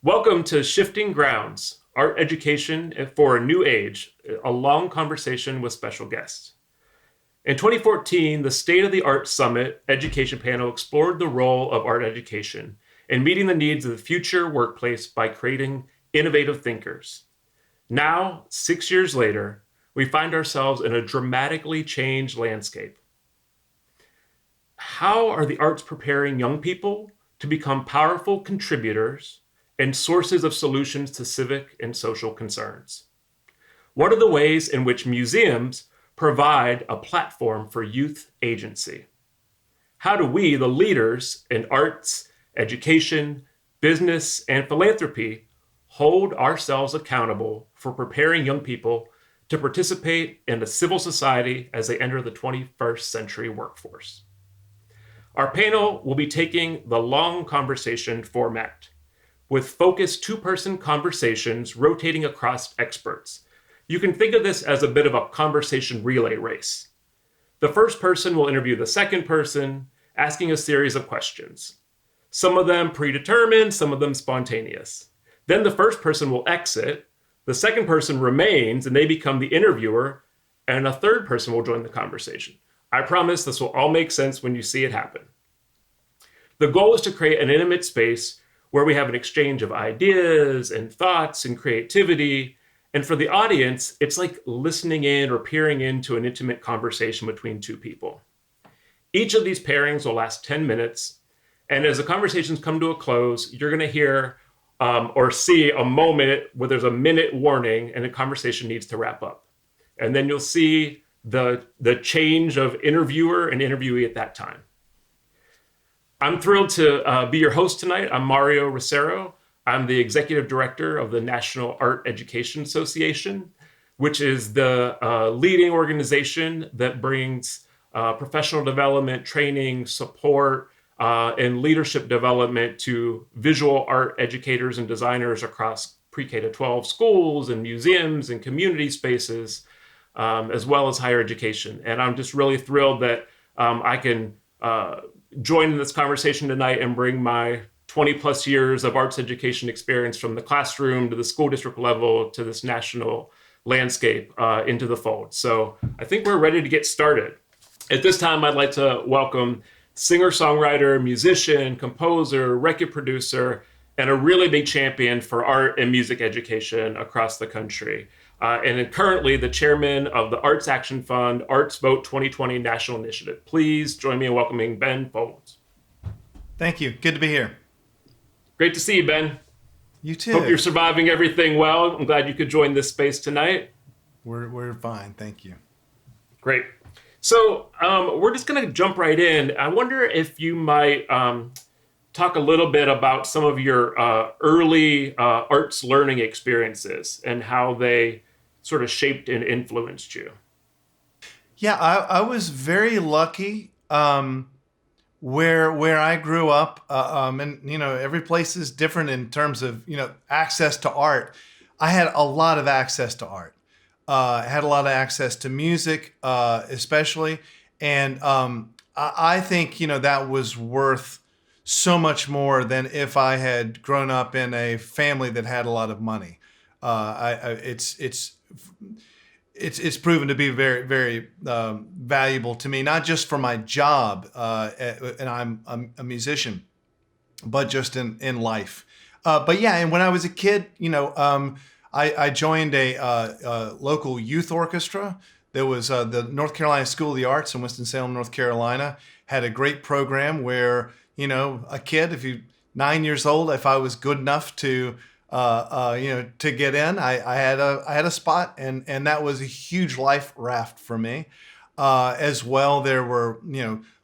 Welcome to Shifting Grounds, Art Education for a New Age, a long conversation with special guests. In 2014, the State of the Art Summit Education Panel explored the role of art education in meeting the needs of the future workplace by creating innovative thinkers. Now, 6 years later, we find ourselves in a dramatically changed landscape. How are the arts preparing young people to become powerful contributors and sources of solutions to civic and social concerns? What are the ways in which museums provide a platform for youth agency? How do we, the leaders in arts, education, business, and philanthropy, hold ourselves accountable for preparing young people to participate in the civil society as they enter the 21st century workforce? Our panel will be taking the long conversation format, with focused two-person conversations rotating across experts. You can think of this as a bit of a conversation relay race. The first person will interview the second person, asking a series of questions. Some of them predetermined, some of them spontaneous. Then the first person will exit, the second person remains, and they become the interviewer, and a third person will join the conversation. I promise this will all make sense when you see it happen. The goal is to create an intimate space where we have an exchange of ideas and thoughts and creativity. And for the audience, it's like listening in or peering into an intimate conversation between two people. Each of these pairings will last 10 minutes. And as the conversations come to a close, you're going to hear or see a moment where there's a minute warning and the conversation needs to wrap up. And then you'll see the change of interviewer and interviewee at that time. I'm thrilled to be your host tonight. I'm Mario Rosero. I'm the executive director of the National Art Education Association, which is the leading organization that brings professional development, training, support, and leadership development to visual art educators and designers across pre-K to 12 schools and museums and community spaces, as well as higher education. And I'm just really thrilled that I can join in this conversation tonight and bring my 20 plus years of arts education experience from the classroom to the school district level to this national landscape into the fold. So I think we're ready to get started. At this time, I'd like to welcome singer-songwriter, musician, composer, record producer, and a really big champion for art and music education across the country. And currently the chairman of the Arts Action Fund Arts Vote 2020 National Initiative. Please join me in welcoming Ben Folds. Thank you. Good to be here. Great to see you, Ben. You too. Hope you're surviving everything well. I'm glad you could join this space tonight. We're fine. Thank you. Great. So we're just going to jump right in. I wonder if you might talk a little bit about some of your early arts learning experiences and how they sort of shaped and influenced you. Yeah, I was very lucky where I grew up, and every place is different in terms of access to art. I had a lot of access to art. I had a lot of access to music, especially, and I think that was worth so much more than if I had grown up in a family that had a lot of money. It's proven to be very, very valuable to me, not just for my job, and I'm a musician, but just in life. But yeah, and when I was a kid, I joined a local youth orchestra. There was the North Carolina School of the Arts in Winston-Salem, North Carolina, had a great program where a kid, if you 9 years old, if I was good enough to get in, I had a spot, and that was a huge life raft for me. As well, there were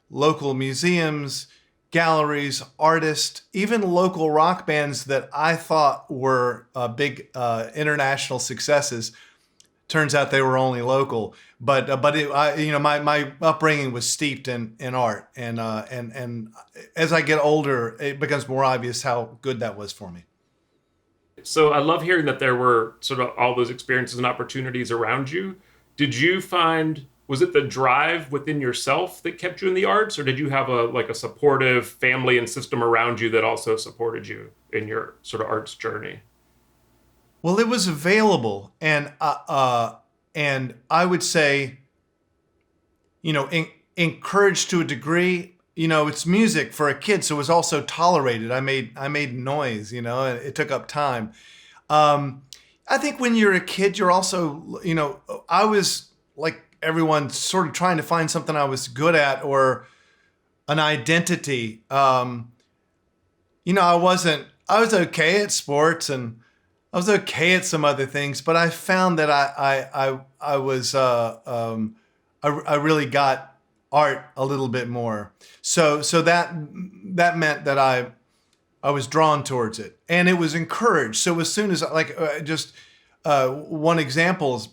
local museums, galleries, artists, even local rock bands that I thought were big international successes. Turns out they were only local, but my upbringing was steeped in art, and as I get older, it becomes more obvious how good that was for me. So I love hearing that there were sort of all those experiences and opportunities around you. Was it the drive within yourself that kept you in the arts, or did you have a supportive family and system around you that also supported you in your sort of arts journey? Well, it was available, and I would say, encouraged to a degree. It's music for a kid, so it was also tolerated. I made noise, and it took up time. I think when you're a kid, you're also, I was like everyone, sort of trying to find something I was good at or an identity. I was okay at sports, and I was okay at some other things, but I found that I was, I really got art a little bit more. So that meant that I was drawn towards it, and it was encouraged. So as soon as one example is,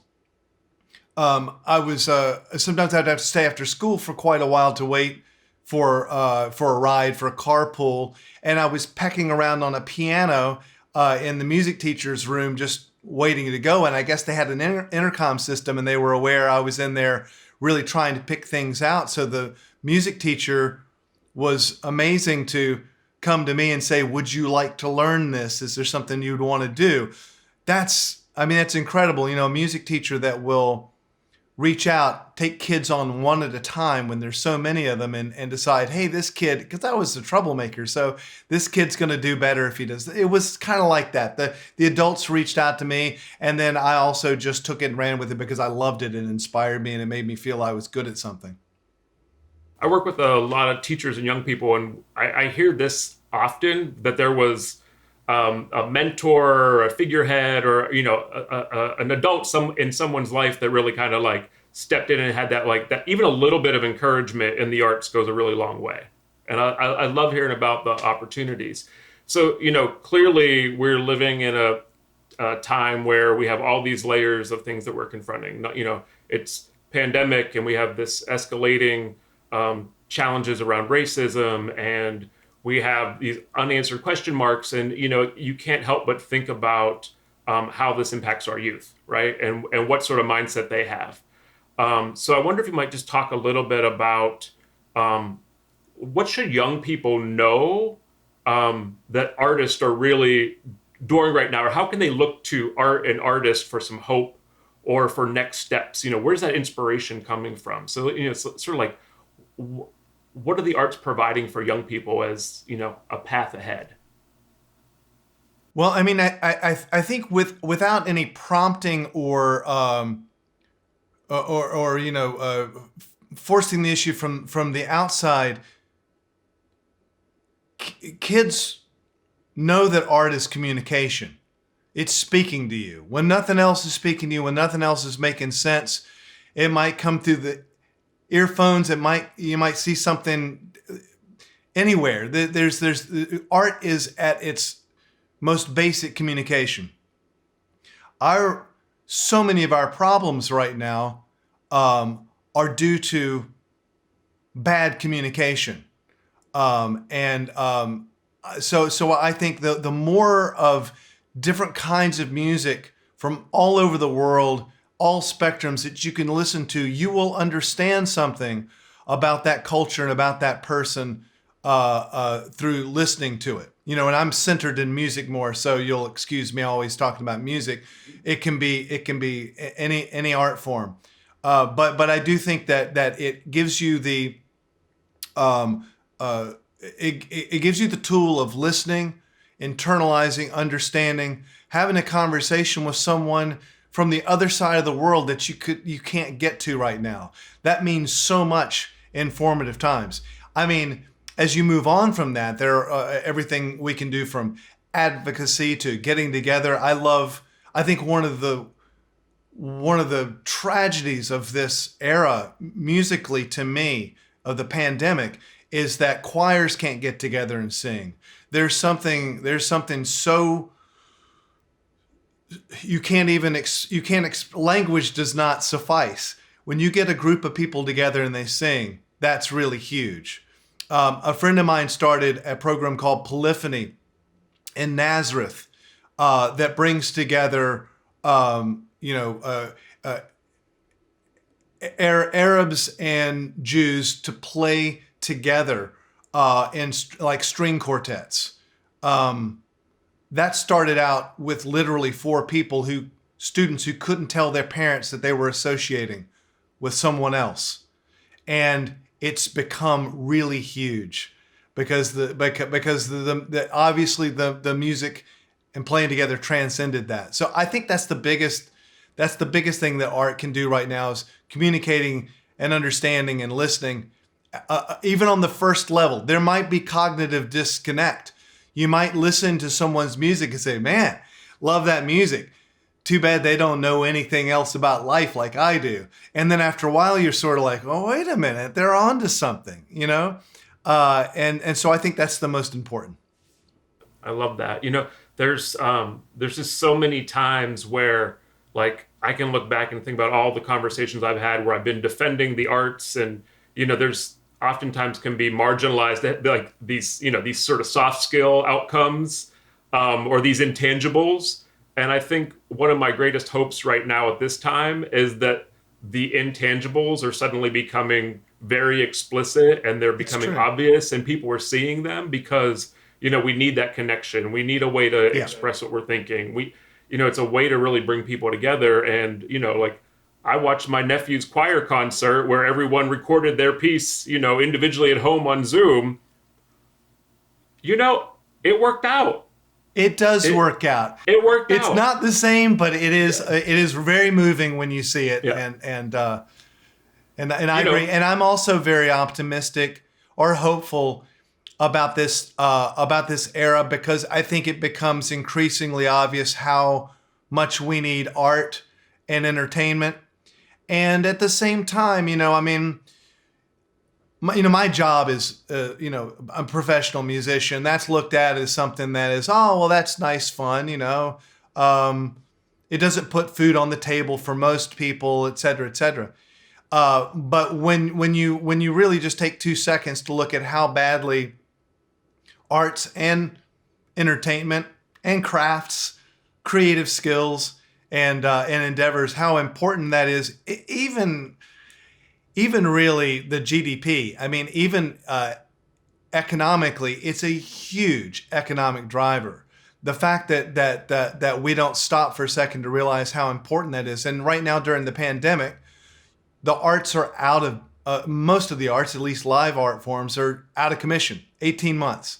I was sometimes I'd have to stay after school for quite a while to wait for a ride, for a carpool, and I was pecking around on a piano in the music teacher's room, just waiting to go. And I guess they had an intercom system, and they were aware I was in there really trying to pick things out. So the music teacher was amazing to come to me and say, "Would you like to learn this? Is there something you'd want to do?" That's incredible. A music teacher that will reach out, take kids on one at a time when there's so many of them, and decide, hey, this kid, because I was the troublemaker, so this kid's going to do better if he does. It was kind of like that. The adults reached out to me, and then I also just took it and ran with it because I loved it and inspired me, and it made me feel I was good at something. I work with a lot of teachers and young people, and I hear this often, that there was a mentor or a figurehead or an adult in someone's life that really kind of like stepped in and had that even a little bit of encouragement in the arts goes a really long way. And I love hearing about the opportunities. So clearly we're living in a time where we have all these layers of things that we're confronting. It's pandemic, and we have this escalating challenges around racism, and we have these unanswered question marks, and you can't help but think about how this impacts our youth, right? And what sort of mindset they have. So I wonder if you might just talk a little bit about what should young people know that artists are really doing right now, or how can they look to art and artists for some hope or for next steps? Where's that inspiration coming from? So it's sort of like, what are the arts providing for young people as a path ahead? Well, I think without any prompting or forcing the issue from the outside, kids know that art is communication. It's speaking to you when nothing else is speaking to you, when nothing else is making sense. It might come through the earphones. You might see something anywhere. There's art is at its most basic communication. So many of our problems right now are due to bad communication, so I think the more of different kinds of music from all over the world, all spectrums that you can listen to, you will understand something about that culture and about that person through listening to it. And I'm centered in music more, so you'll excuse me always talking about music. It can be any art form, but I do think that it gives you it gives you the tool of listening, internalizing, understanding, having a conversation with someone from the other side of the world that you can't get to right now. That means so much in formative times. As you move on from that, there are everything we can do from advocacy to getting together. I think one of the tragedies of this era musically, to me, of the pandemic, is that choirs can't get together and sing. There's something so language does not suffice. When you get a group of people together and they sing, that's really huge. A friend of mine started a program called Polyphony in Nazareth that brings together, Arabs and Jews to play together in like string quartets. That started out with literally four people students who couldn't tell their parents that they were associating with someone else. And it's become really huge because obviously the music and playing together transcended that. So I think that's the biggest thing that art can do right now is communicating and understanding and listening. Even on the first level, there might be cognitive disconnect. You might listen to someone's music and say, man, love that music. Too bad they don't know anything else about life like I do. And then after a while, you're sort of like, oh, wait a minute, they're onto something, you know? And so I think that's the most important. I love that. There's just so many times where like I can look back and think about all the conversations I've had where I've been defending the arts, and there's oftentimes can be marginalized, like these sort of soft skill outcomes, or these intangibles. And I think one of my greatest hopes right now at this time is that the intangibles are suddenly becoming very explicit and they're becoming obvious, and people are seeing them because we need that connection. We need a way to express what we're thinking. It's a way to really bring people together. And like I watched my nephew's choir concert where everyone recorded their piece individually at home on Zoom. It worked out. It does work out. It worked out. It's not the same, but it is very moving when you see it. Yeah. And I agree. And I'm also very optimistic or hopeful about this era, because I think it becomes increasingly obvious how much we need art and entertainment. And at the same time, my job is, I'm a professional musician. That's looked at as something that is, oh, well, that's nice fun, it doesn't put food on the table for most people, et cetera, et cetera. But when you really just take 2 seconds to look at how badly arts and entertainment and crafts, creative skills and endeavors, how important that is, even really the GDP. I mean, even economically, it's a huge economic driver. The fact that we don't stop for a second to realize how important that is. And right now during the pandemic, the arts are out of, most of the arts, at least live art forms, are out of commission, 18 months.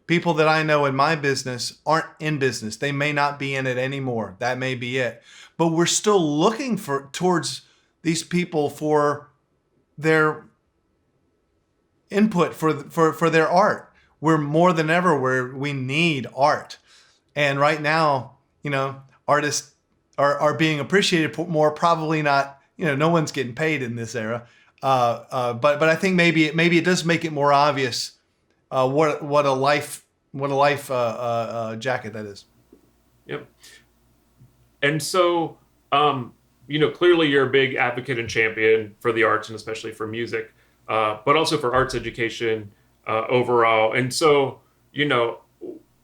People that I know in my business aren't in business. They may not be in it anymore. That may be it. But we're still looking towards these people for their input for their art. We're more than ever where we need art. And right now, artists are being appreciated more, probably not, no one's getting paid in this era. But I think maybe it does make it more obvious what a life jacket that is. Yep. And so, clearly you're a big advocate and champion for the arts, and especially for music, but also for arts education overall. And so,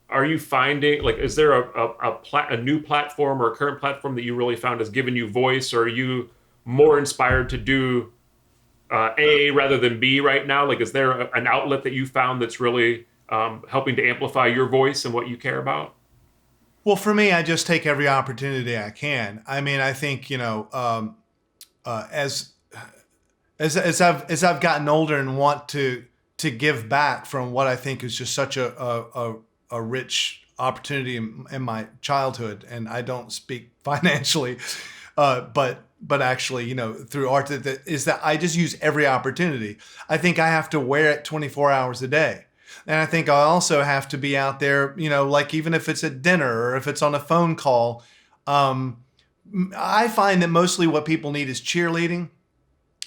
are you finding, like, is there a new platform or a current platform that you really found has given you voice, or are you more inspired to do A rather than B right now? Like, is there an outlet that you found that's really helping to amplify your voice and what you care about? Well, for me, I just take every opportunity I can. I mean, I think as I've gotten older and want to give back from what I think is just such a rich opportunity in my childhood, and I don't speak financially, but actually, through art, that I just use every opportunity. I think I have to wear it 24 hours a day. And I think I also have to be out there, like even if it's at dinner or if it's on a phone call. I find that mostly what people need is cheerleading.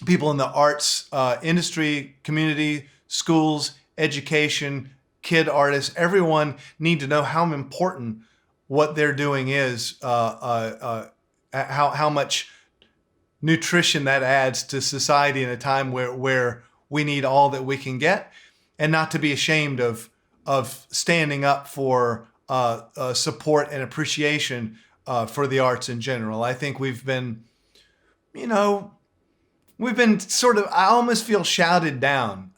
People in the arts industry, community, schools, education, kid artists, everyone need to know how important what they're doing is, how much nutrition that adds to society in a time where we need all that we can get. And not to be ashamed of standing up for support and appreciation for the arts in general. I think we've been, We've been sort of, I almost feel shouted down.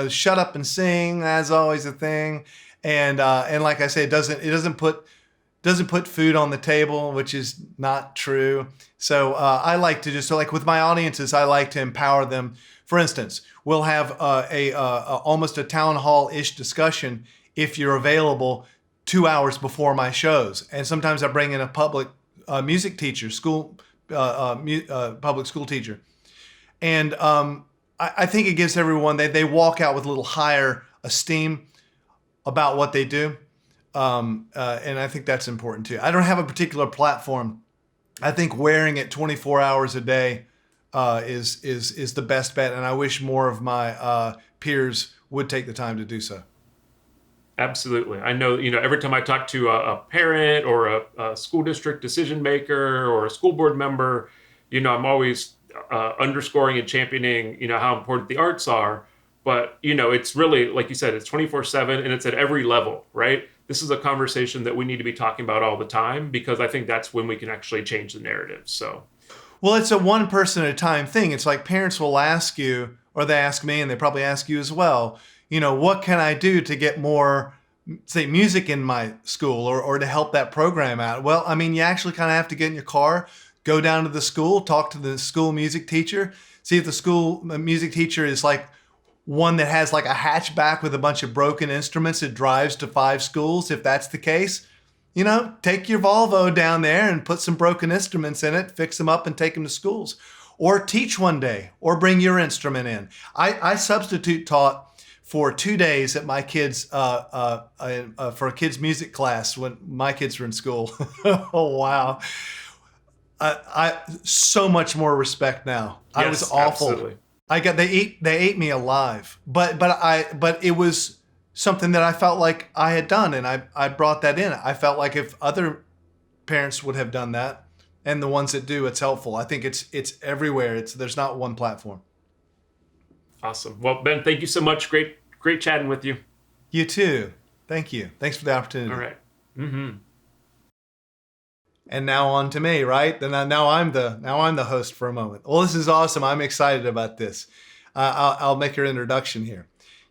Shut up and sing, that's always a thing. And like I say, it doesn't put food on the table, which is not true. So I like to like with my audiences, I like to empower them. For instance, we'll have almost a town hall-ish discussion if you're available 2 hours before my shows. And sometimes I bring in a public music teacher, public school teacher. And I think it gives everyone, they walk out with a little higher esteem about what they do. And I think that's important too. I don't have a particular platform. I think wearing it 24 hours a day is the best bet. And I wish more of my peers would take the time to do so. Absolutely. I know, every time I talk to a parent or a school district decision maker or a school board member, I'm always underscoring and championing, how important the arts are. But, it's really, like you said, it's 24/7 and it's at every level, right? This is a conversation that we need to be talking about all the time, because I think that's when we can actually change the narrative. So, well, it's a one person at a time thing. It's like parents will ask you, or they ask me, and they probably ask you as well, what can I do to get more, say, music in my school, or to help that program out? Well, I mean, you actually kind of have to get in your car, go down to the school, talk to the school music teacher, see if the school music teacher is like one that has like a hatchback with a bunch of broken instruments that drives to 5 schools. If that's the case, take your Volvo down there and put some broken instruments in it, fix them up and take them to schools. Or teach one day, or bring your instrument in. I substitute taught for 2 days at my kids, for a kids music class when my kids were in school. Oh, wow. I so much more respect now. yes, I was awful. Absolutely. They ate me alive, but it was something that I felt like I had done, and I brought that in. I felt like if other parents would have done that, and the ones that do, it's helpful. I think it's everywhere. There's not one platform. Awesome. Well, Ben, thank you so much. Great chatting with you. You too. Thank you. Thanks for the opportunity. All right. Mm-hmm. And now on to me, right? Then now I'm the host for a moment. Well, this is awesome. I'm excited about this. I'll make her introduction here.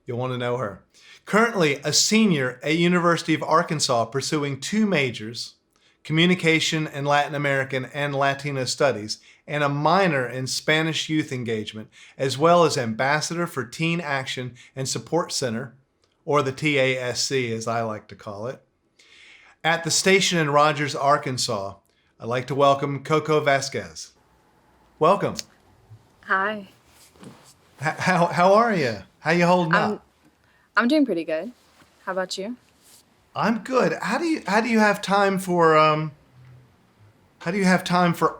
You'll want to know her. Currently a senior at University of Arkansas, pursuing 2 majors, communication and Latin American and Latino studies, and a minor in Spanish youth engagement, as well as ambassador for Teen Action and Support Center, or the TASC as I like to call it. At the station in Rogers, Arkansas, I'd like to welcome Coco Vasquez. Welcome. Hi. How are you? How you holding up? I'm doing pretty good. How about you? I'm good. How do you have time for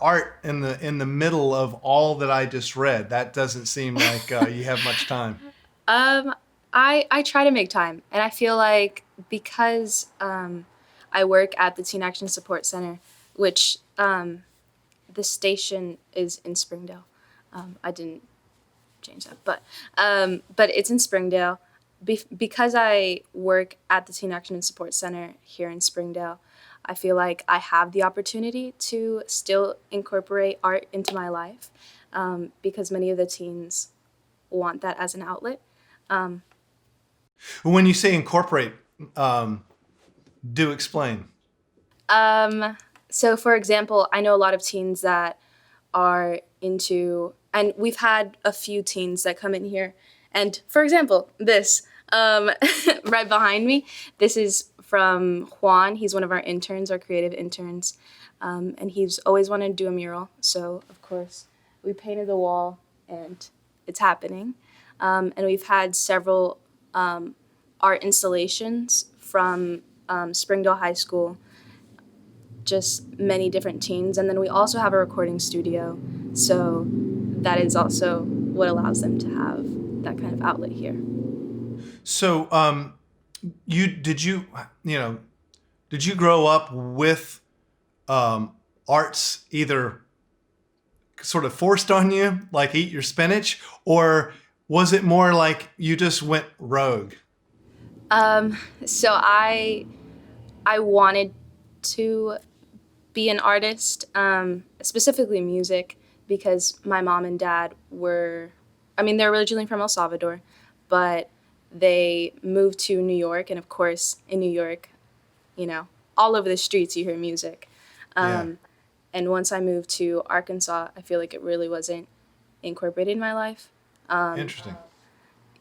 art in the middle of all that I just read? That doesn't seem like you have much time. I try to make time, and I feel like because I work at the Teen Action Support Center, which the station is in Springdale. I didn't change that, but it's in Springdale. Because I work at the Teen Action and Support Center here in Springdale, I feel like I have the opportunity to still incorporate art into my life, because many of the teens want that as an outlet. When you say incorporate, do explain. So for example, I know a lot of teens that are into, and we've had a few teens that come in here. And for example, this, right behind me, this is from Juan. He's one of our interns, our creative interns. And he's always wanted to do a mural. So of course we painted the wall and it's happening. And we've had several art installations from Springdale High School, just many different teens. And then we also have a recording studio. So that is also what allows them to have that kind of outlet here. So did you grow up with arts either sort of forced on you, like eat your spinach, or was it more like you just went rogue? So I wanted to be an artist, specifically music, because my mom and dad were, I mean, they're originally from El Salvador, but they moved to New York. And of course, in New York, you know, all over the streets you hear music. Yeah. And once I moved to Arkansas, I feel like it really wasn't incorporated in my life. Interesting.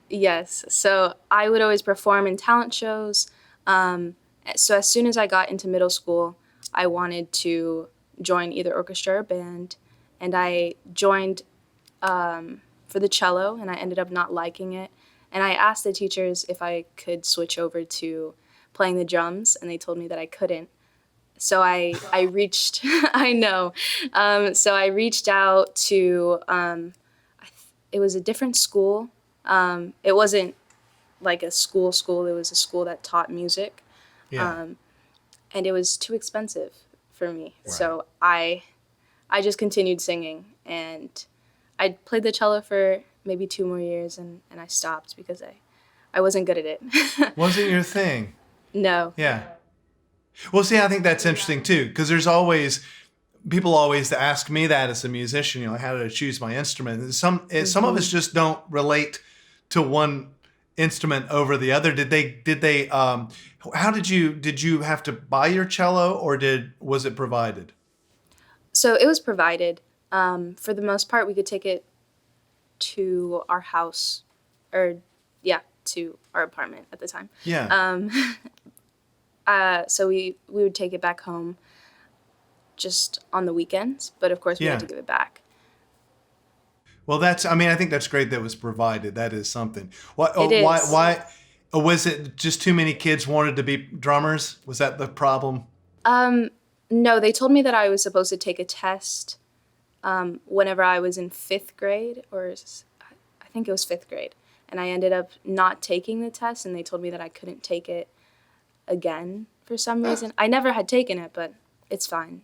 Yes. So I would always perform in talent shows. So as soon as I got into middle school, I wanted to join either orchestra or band. And I joined for the cello, and I ended up not liking it. And I asked the teachers if I could switch over to playing the drums, and they told me that I couldn't. So I reached, I know. So I reached out to, it was a different school. It wasn't like a school, it was a school that taught music. Yeah. And it was too expensive for me. Right. So I just continued singing, and I played the cello for maybe 2 more years, and I stopped because I wasn't good at it. Wasn't your thing? No. Yeah. Well, see, I think that's interesting too, because there's always people always ask me that as a musician, you know, how did I choose my instrument? And some of us just don't relate to one instrument over the other. Did they how did you have to buy your cello, or was it provided? So it was provided. For the most part, we could take it to our house, or to our apartment at the time. Yeah. So we would take it back home just on the weekends, but of course we had to give it back. Well, I think that's great that it was provided. That is something. It is. Why was it just too many kids wanted to be drummers? Was that the problem? No, they told me that I was supposed to take a test whenever I was in 5th grade, or I think it was 5th grade. And I ended up not taking the test, and they told me that I couldn't take it again for some reason. I never had taken it, but it's fine.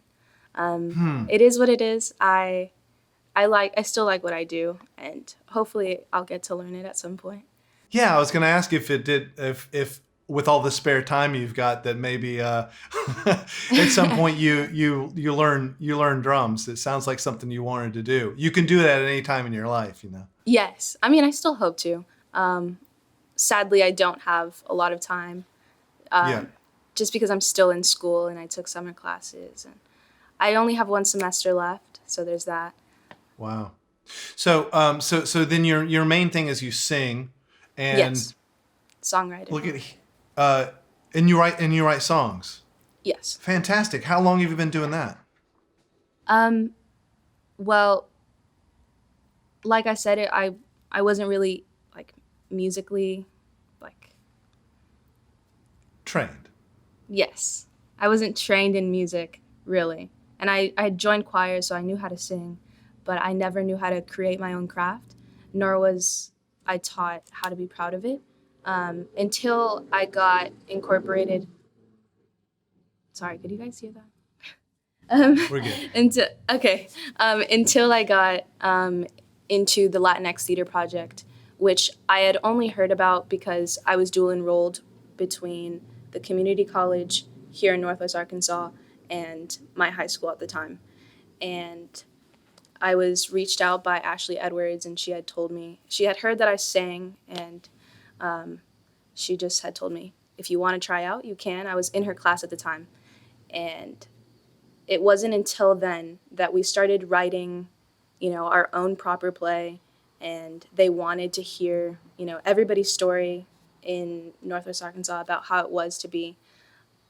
It is what it is. I still like what I do, and hopefully I'll get to learn it at some point. Yeah, I was going to ask if with all the spare time you've got, that maybe at some point you learn drums. It sounds like something you wanted to do. You can do that at any time in your life, you know. Yes, I mean, I still hope to. Sadly, I don't have a lot of time. Just because I'm still in school and I took summer classes, and I only have 1 semester left, so there's that. Wow. So then your main thing is you sing, and yes, songwriter. Look at and you write songs. Yes. Fantastic. How long have you been doing that? Well, like I said, I wasn't really like musically like trained. Yes. I wasn't trained in music, really. And I had joined choirs, so I knew how to sing, but I never knew how to create my own craft, nor was I taught how to be proud of it until I got incorporated. Sorry, could you guys hear that? We're good. Until I got into the Latinx Theater Project, which I had only heard about because I was dual enrolled between the community college here in Northwest Arkansas and my high school at the time. And I was reached out by Ashley Edwards, and she had told me, she had heard that I sang, and she just had told me, if you want to try out, you can. I was in her class at the time. And it wasn't until then that we started writing, our own proper play, and they wanted to hear, everybody's story in Northwest Arkansas about how it was to be,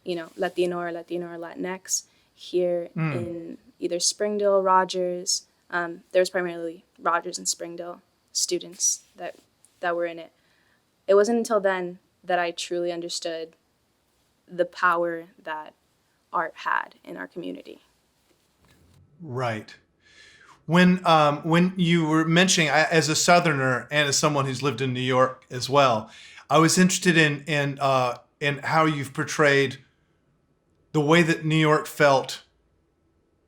Latino or Latinx here in either Springdale, Rogers. There was primarily Rogers and Springdale students that were in it. It wasn't until then that I truly understood the power that art had in our community. Right. When you were mentioning, as a Southerner and as someone who's lived in New York as well, I was interested in how you've portrayed the way that New York felt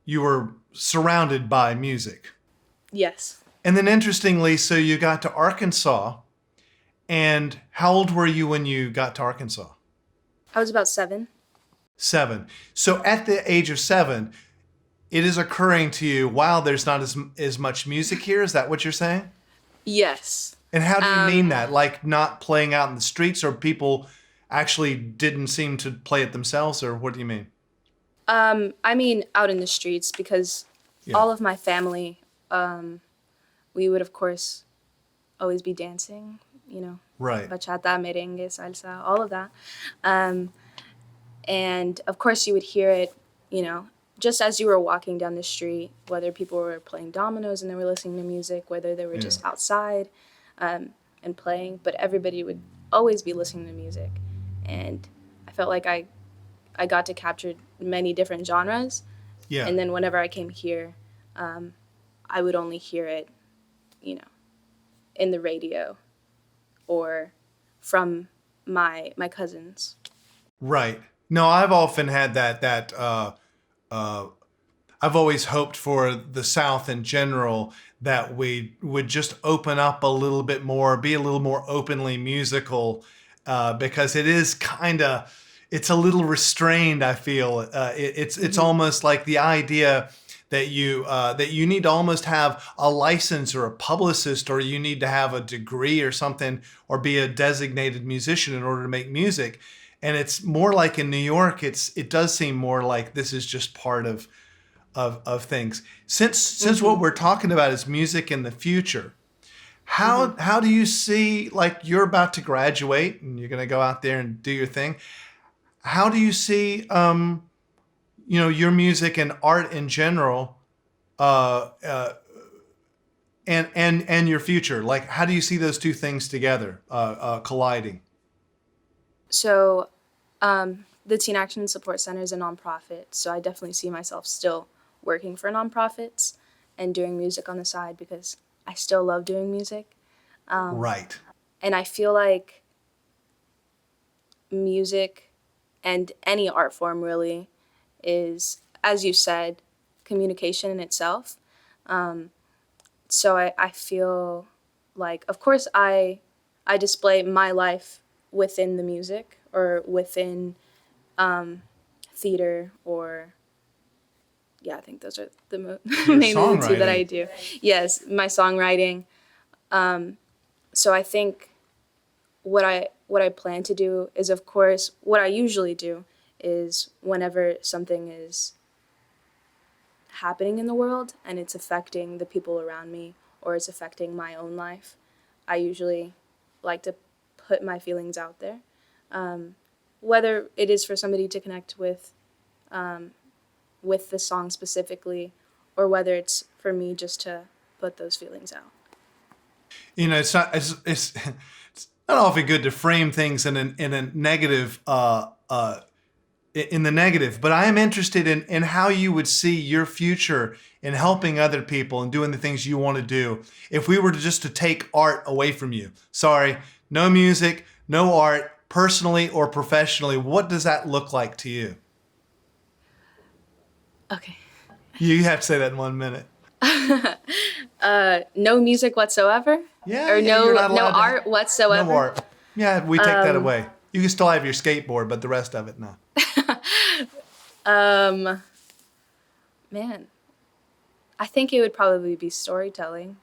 you were surrounded by music. Yes. And then interestingly, so you got to Arkansas, and how old were you when you got to Arkansas? I was about 7. 7. So at the age of 7, it is occurring to you, wow, there's not as much music here. Is that what you're saying? Yes. And how do you mean that? Like not playing out in the streets, or people actually didn't seem to play it themselves, or what do you mean? I mean out in the streets, because all of my family, we would of course always be dancing, Right. bachata, merengue, salsa, all of that. And of course you would hear it, just as you were walking down the street, whether people were playing dominoes and they were listening to music, whether they were just outside and playing, but everybody would always be listening to music. And I felt like I got to capture many different genres. Yeah. And then whenever I came here, I would only hear it, in the radio or from my cousins. Right. No, I've often had that I've always hoped for the South in general that we would just open up a little bit more, be a little more openly musical, because it is it's a little restrained. I feel it's almost like the idea that you need to almost have a license or a publicist, or you need to have a degree or something, or be a designated musician in order to make music. And it's more like in New York, it does seem more like this is just part of things. Since what we're talking about is music in the future, how do you see, like, you're about to graduate and you're going to go out there and do your thing? How do you see your music and art in general, and your future? Like, how do you see those two things together, colliding? So the Teen Action Support Center is a nonprofit, so I definitely see myself still working for nonprofits and doing music on the side, because I still love doing music. Right. And I feel like music and any art form really is, as you said, communication in itself. So I feel like, of course, I display my life within the music, or within theater, or I think those are the mainly the two that I do. Yes, my songwriting. So I think what I plan to do is, of course, what I usually do is whenever something is happening in the world and it's affecting the people around me, or it's affecting my own life, I usually like to put my feelings out there. Whether it is for somebody to connect with the song specifically, or whether it's for me just to put those feelings out. It's not often good to frame things in a negative, in the negative, but I am interested in how you would see your future in helping other people and doing the things you want to do. If we were to take art away from you, sorry, no music, no art, personally or professionally, what does that look like to you? Okay. You have to say that in 1 minute. No music whatsoever? Yeah. Or no art whatsoever? No art. Yeah, we take that away. You can still have your skateboard, but the rest of it, no. Man, I think it would probably be storytelling.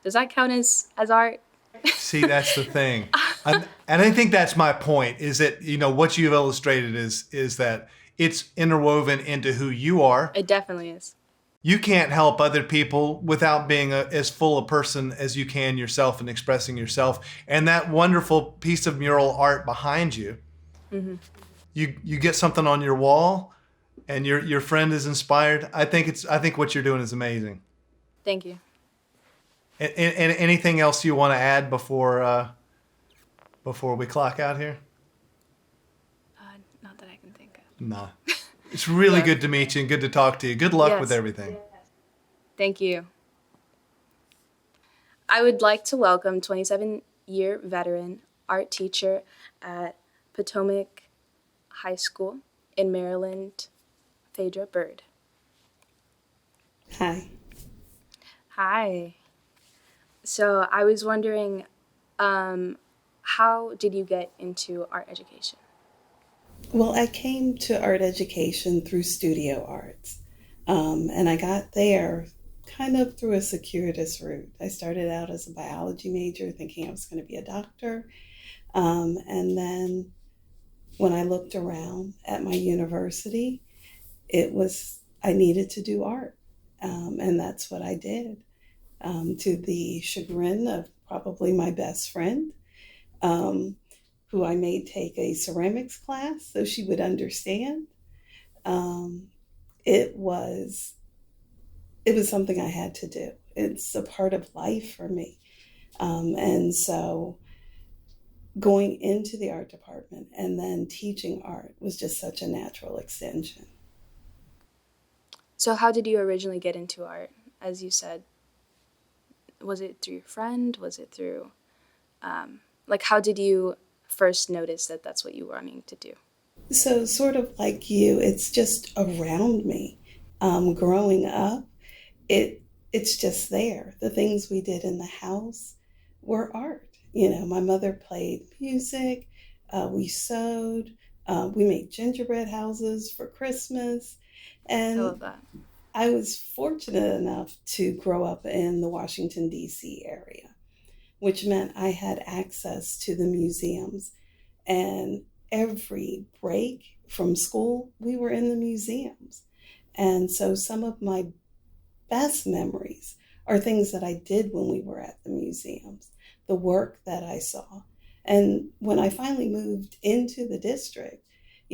Does that count as art? See, that's the thing. And I think that's my point, is that, what you've illustrated is that it's interwoven into who you are. It definitely is. You can't help other people without being as full a person as you can yourself and expressing yourself. And that wonderful piece of mural art behind you, you get something on your wall and your friend is inspired. I think what you're doing is amazing. Thank you. And anything else you want to add before we clock out here? Not that I can think of. No. It's really good to meet you and good to talk to you. Good luck with everything. Thank you. I would like to welcome 27-year veteran art teacher at Potomac High School in Maryland, Phaedra Bird. Hi. Hi. So I was wondering, how did you get into art education? Well, I came to art education through studio arts. And I got there kind of through a circuitous route. I started out as a biology major thinking I was going to be a doctor. And then when I looked around at my university, I needed to do art. And that's what I did, to the chagrin of probably my best friend, who I made take a ceramics class so she would understand. Um, it was it was something I had to do. It's a part of life for me. And so going into the art department and then teaching art was just such a natural extension. So how did you originally get into art? As you said, was it through your friend? Was it through, how did you first notice that that's what you were wanting to do? So sort of like you, it's just around me. Growing up, it's just there. The things we did in the house were art. My mother played music, we sewed, we made gingerbread houses for Christmas. I And love that. I was fortunate enough to grow up in the Washington, D.C. area, which meant I had access to the museums. And every break from school, we were in the museums. And so some of my best memories are things that I did when we were at the museums, the work that I saw. And when I finally moved into the district,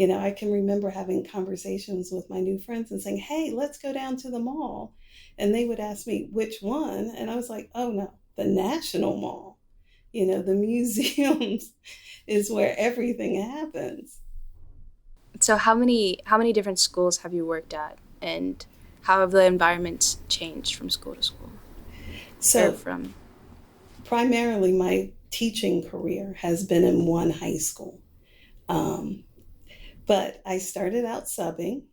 I can remember having conversations with my new friends and saying, hey, let's go down to the mall. And they would ask me, which one? And I was like, oh no, the National Mall. The museums is where everything happens. So how many different schools have you worked at, and how have the environments changed from school to school? So from primarily my teaching career has been in one high school. But I started out subbing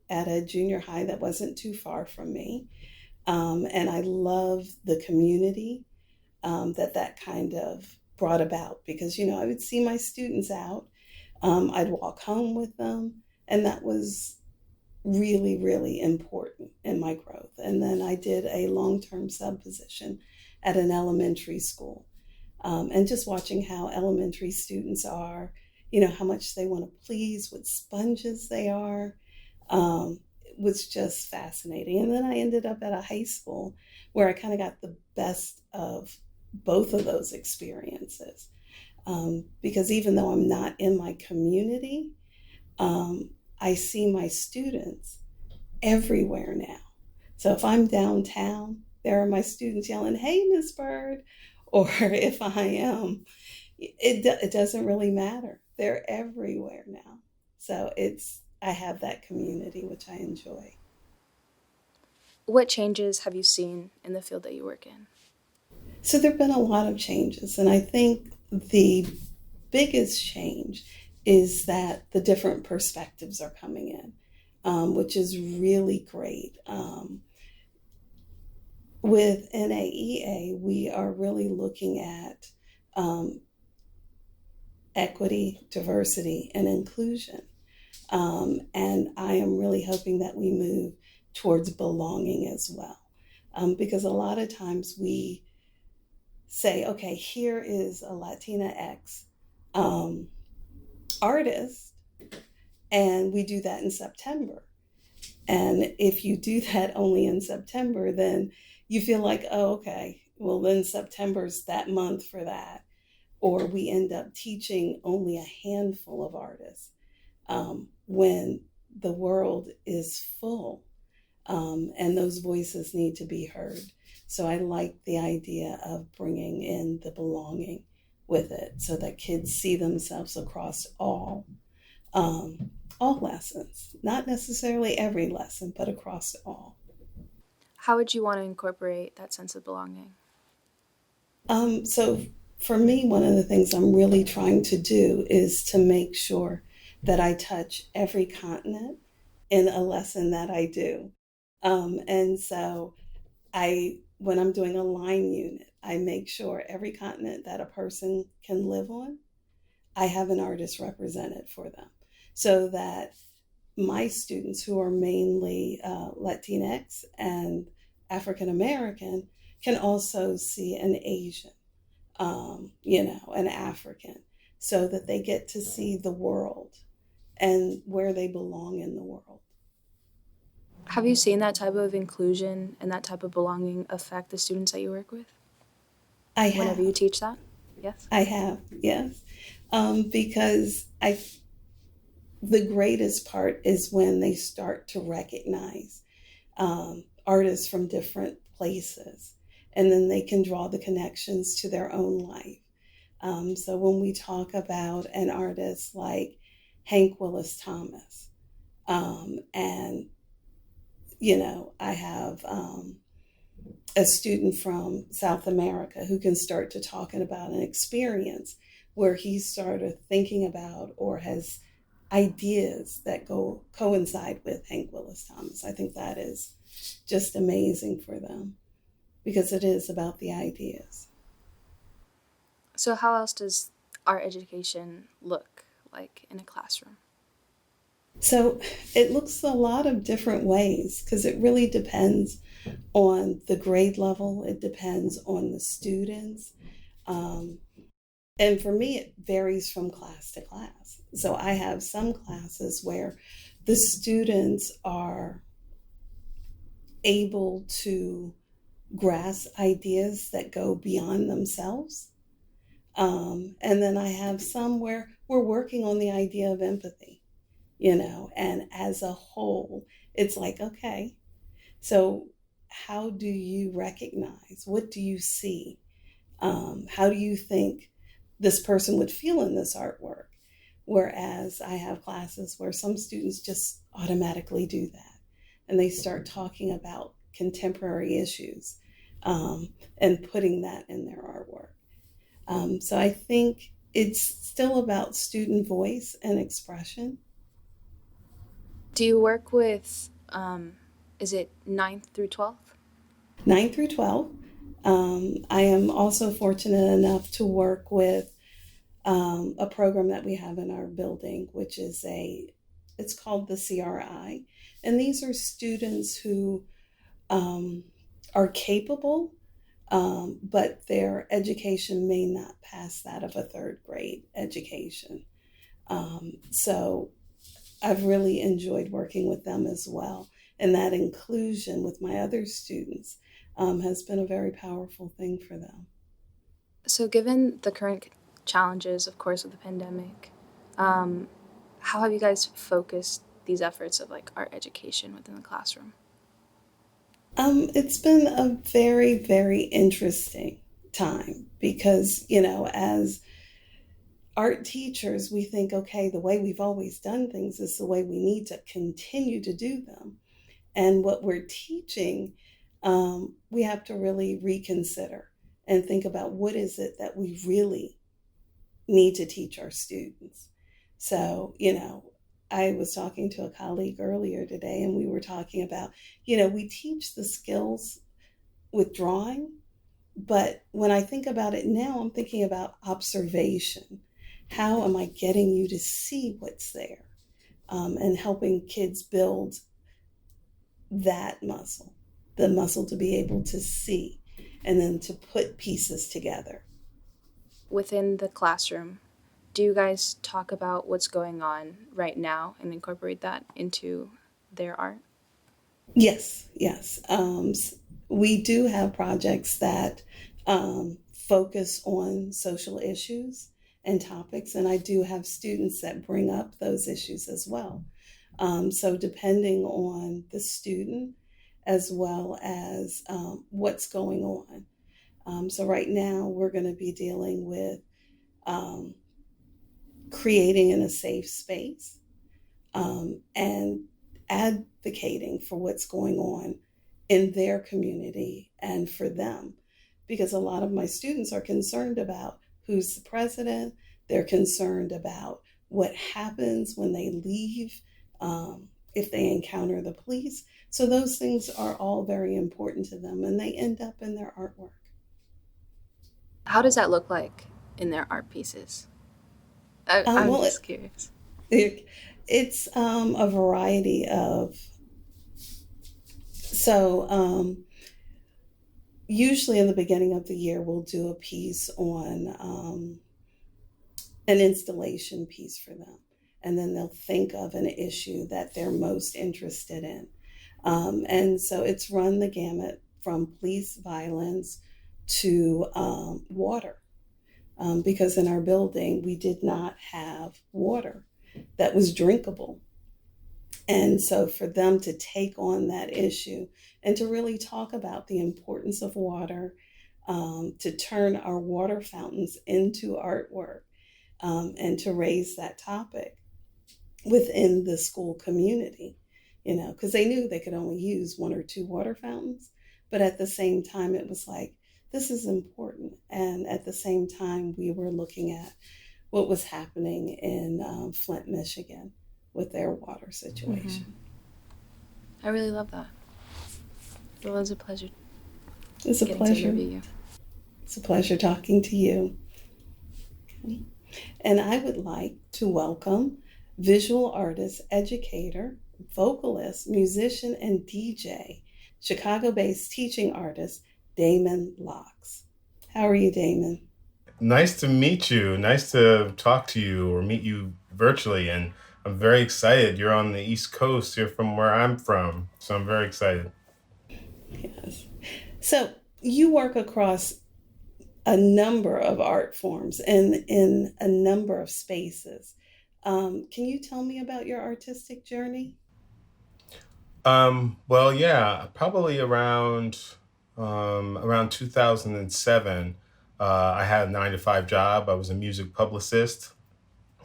at a junior high that wasn't too far from me. And I love the community that kind of brought about because, I would see my students out. I'd walk home with them. And that was really, really important in my growth. And then I did a long-term sub position at an elementary school. And just watching how elementary students are, how much they want to please, what sponges they are, was just fascinating. And then I ended up at a high school where I kind of got the best of both of those experiences. Because even though I'm not in my community, I see my students everywhere now. So if I'm downtown, there are my students yelling, hey, Miss Bird. Or if I am, it doesn't really matter. They're everywhere now. So I have that community, which I enjoy. What changes have you seen in the field that you work in? So there have been a lot of changes. And I think the biggest change is that the different perspectives are coming in, which is really great. With NAEA, we are really looking at equity, diversity, and inclusion. And I am really hoping that we move towards belonging as well. Because a lot of times we say, okay, here is a Latinx artist, and we do that in September. And if you do that only in September, then you feel like, oh, okay, well, then September's that month for that. Or we end up teaching only a handful of artists when the world is full, and those voices need to be heard. So I like the idea of bringing in the belonging with it so that kids see themselves across all lessons, not necessarily every lesson, but across all. How would you want to incorporate that sense of belonging? So for me, one of the things I'm really trying to do is to make sure that I touch every continent in a lesson that I do. And so when I'm doing a line unit, I make sure every continent that a person can live on, I have an artist represented for them so that my students, who are mainly Latinx and African American, can also see an Asian, an African, so that they get to see the world and where they belong in the world. Have you seen that type of inclusion and that type of belonging affect the students that you work with I whenever you have. teach that? Yes. I have, yes. Because the greatest part is when they start to recognize artists from different places, and then they can draw the connections to their own life. So when we talk about an artist like Hank Willis Thomas, and I have a student from South America who can start to talking about an experience where he started thinking about or has ideas that coincide with Hank Willis Thomas. I think that is just amazing for them because it is about the ideas. So how else does art education look like in a classroom? So it looks a lot of different ways because it really depends on the grade level. It depends on the students. And for me, it varies from class to class. So I have some classes where the students are able to grasp ideas that go beyond themselves. And then I have some where we're working on the idea of empathy, and as a whole, it's like, okay, so how do you recognize? What do you see? How do you think this person would feel in this artwork? Whereas I have classes where some students just automatically do that, and they start talking about contemporary issues and putting that in their artwork. So I think it's still about student voice and expression. Do you work with, is it 9th through 12th? 9 through 12. I am also fortunate enough to work with a program that we have in our building, which is it's called the CRI. And these are students who are capable, but their education may not pass that of a third grade education. So I've really enjoyed working with them as well. And that inclusion with my other students has been a very powerful thing for them. So given the current challenges, of course, of the pandemic, how have you guys focused these efforts of art education within the classroom? It's been a very, very interesting time because, as art teachers, we think, okay, the way we've always done things is the way we need to continue to do them. And what we're teaching, we have to really reconsider and think about what is it that we really need to teach our students. So, I was talking to a colleague earlier today, and we were talking about, we teach the skills with drawing, but when I think about it now, I'm thinking about observation. How am I getting you to see what's there? And helping kids build that muscle, the muscle to be able to see and then to put pieces together. Within the classroom, do you guys talk about what's going on right now and incorporate that into their art? Yes. We do have projects that focus on social issues and topics, and I do have students that bring up those issues as well. So depending on the student as well as what's going on. So right now we're going to be dealing with creating in a safe space and advocating for what's going on in their community and for them. Because a lot of my students are concerned about who's the president. They're concerned about what happens when they leave, if they encounter the police. So those things are all very important to them, and they end up in their artwork. How does that look like in their art pieces? I'm Well, just curious. it It's a variety of, so usually in the beginning of the year, we'll do a piece on an installation piece for them. And then they'll think of an issue that they're most interested in. And so it's run the gamut from police violence to water. Because in our building, we did not have water that was drinkable. And so for them to take on that issue and to really talk about the importance of water, to turn our water fountains into artwork, and to raise that topic within the school community, because they knew they could only use one or two water fountains. But at the same time, it was like, this is important. And at the same time, we were looking at what was happening in Flint, Michigan with their water situation. I really love that. It was a pleasure. It's a pleasure. To interview you. It's a pleasure talking to you. Okay. And I would like to welcome visual artist, educator, vocalist, musician, and DJ, Chicago-based teaching artist, Damon Locks. How are you, Damon? Nice to meet you. Nice to talk to you or meet you virtually. And I'm very excited. You're on the East Coast. You're from where I'm from. So I'm very excited. Yes. So you work across a number of art forms and in a number of spaces. Can you tell me about your artistic journey? Well, yeah, probably around 2007, I had a 9 to 5 job. I was a music publicist,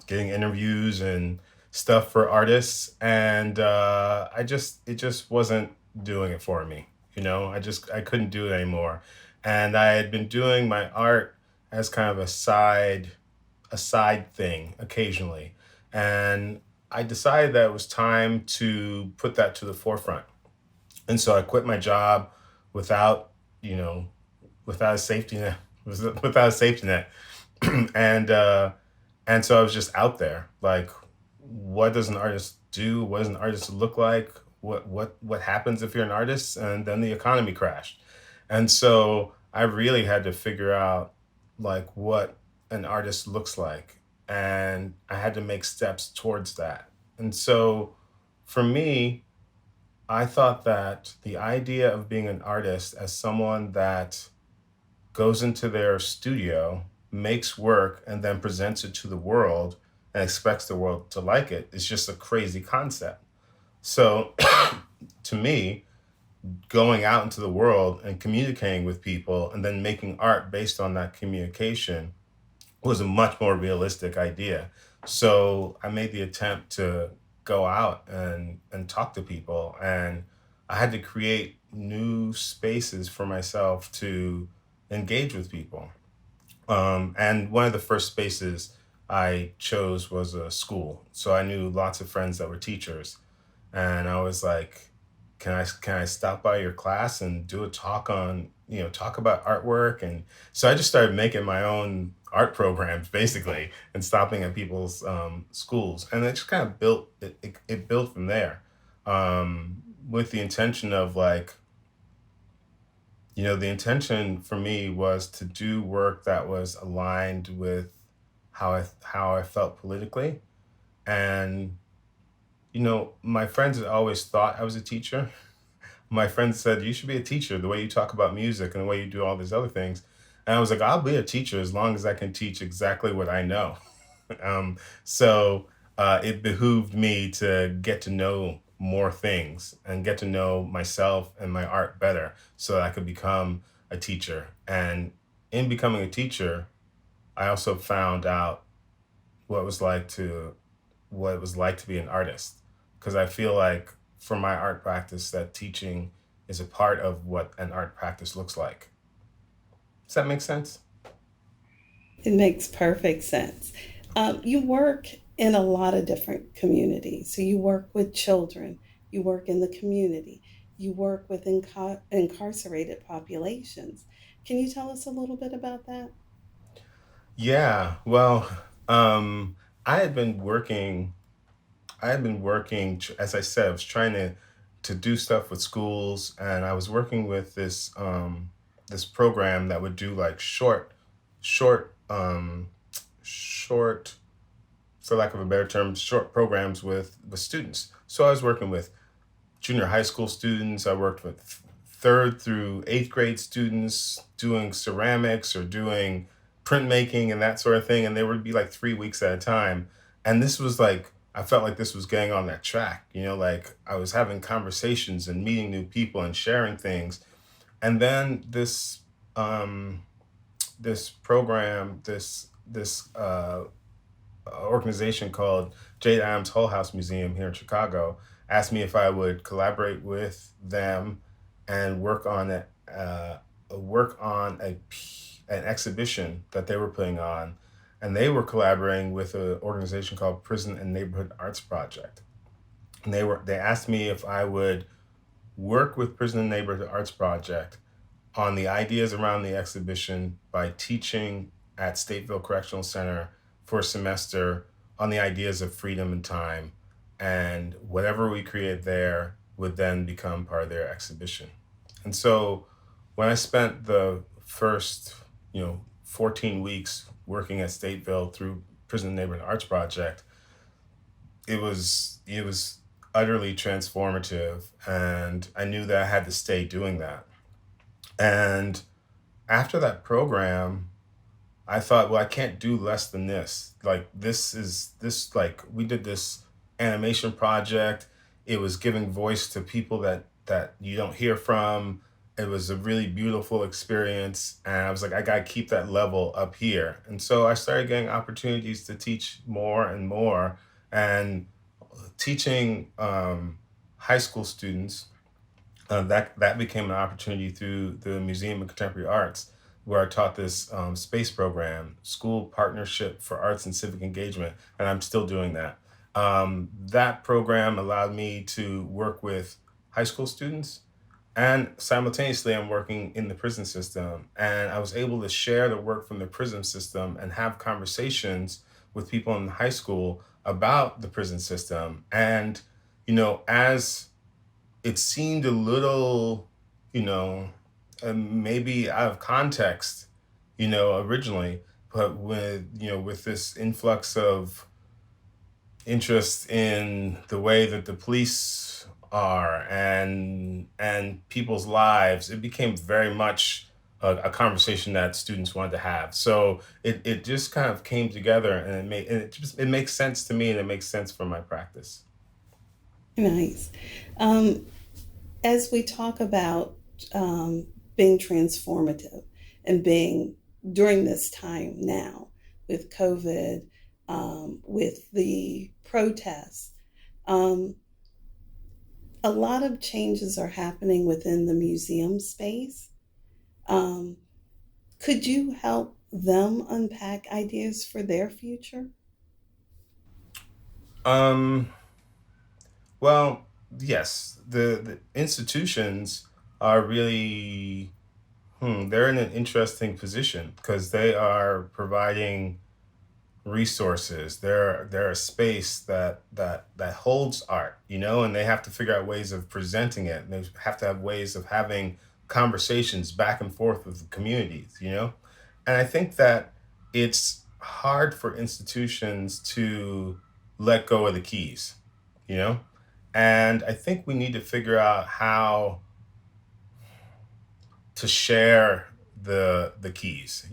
getting interviews and stuff for artists, and it just wasn't doing it for me. I couldn't do it anymore, and I had been doing my art as kind of a side thing occasionally, and I decided that it was time to put that to the forefront. And so I quit my job without, without a safety net, without a safety net. and and so I was just out there, like, what does an artist do? What does an artist look like? What happens if you're an artist? And then the economy crashed. And so I really had to figure out like what an artist looks like. And I had to make steps towards that. And so for me, I thought that the idea of being an artist as someone that goes into their studio, makes work, and then presents it to the world and expects the world to like it is just a crazy concept. So to me, going out into the world and communicating with people and then making art based on that communication was a much more realistic idea. So I made the attempt to go out and talk to people, and I had to create new spaces for myself to engage with people. And one of the first spaces I chose was a school. So I knew lots of friends that were teachers, and I was like, can I stop by your class and do a talk on, talk about artwork? And so I just started making my own art programs basically and stopping at people's schools. And it just kind of it built from there, with the intention of like, the intention for me was to do work that was aligned with how I felt politically. And my friends had always thought I was a teacher. My friends said, you should be a teacher, the way you talk about music and the way you do all these other things. And I was like, I'll be a teacher as long as I can teach exactly what I know. So it behooved me to get to know more things and get to know myself and my art better so that I could become a teacher. And in becoming a teacher, I also found out what it was like to be an artist. Because I feel like for my art practice, that teaching is a part of what an art practice looks like. Does that make sense? It makes perfect sense. You work in a lot of different communities. So you work with children, you work in the community, you work with incarcerated populations. Can you tell us a little bit about that? Yeah, well, I had been working I had been working, as I said, I was trying to do stuff with schools, and I was working with this program that would do like short, short, for lack of a better term, short programs with students. So I was working with junior high school students. I worked with third through eighth grade students doing ceramics or doing printmaking and that sort of thing. And they would be like 3 weeks at a time. And this was like, I felt like this was getting on that track, like I was having conversations and meeting new people and sharing things. And then this program, this organization called Jade Adams Hull House Museum here in Chicago asked me if I would collaborate with them and work on an exhibition that they were putting on, and they were collaborating with an organization called Prison and Neighborhood Arts Project. And they asked me if I would work with Prison and Neighborhood Arts Project on the ideas around the exhibition by teaching at Stateville Correctional Center for a semester on the ideas of freedom and time, and whatever we create there would then become part of their exhibition. And so when I spent the first, 14 weeks working at Stateville through Prison and Neighborhood Arts Project, it was utterly transformative, and I knew that I had to stay doing that. And after that program, I thought, well, I can't do less than this. Like like we did this animation project. It was giving voice to people that you don't hear from. It was a really beautiful experience. And I was like, I gotta keep that level up here. And so I started getting opportunities to teach more and more, and teaching high school students. That became an opportunity through the Museum of Contemporary Arts, where I taught this space program, School Partnership for Arts and Civic Engagement, and I'm still doing that. That program allowed me to work with high school students, and simultaneously I'm working in the prison system, and I was able to share the work from the prison system and have conversations with people in high school about the prison system. And, as it seemed a little, maybe out of context, originally, but with this influx of interest in the way that the police are and people's lives, it became very much a conversation that students wanted to have. So it just kind of came together, and it makes sense to me, and it makes sense for my practice. Nice. As we talk about being transformative and being during this time now with COVID, with the protests, a lot of changes are happening within the museum space. Could you help them unpack ideas for their future? Well, yes, the institutions are really, they're in an interesting position because they are providing resources. They're a space that holds art, and they have to figure out ways of presenting it. And they have to have ways of having conversations back and forth with the communities, And I think that it's hard for institutions to let go of the keys, And I think we need to figure out how to share the keys,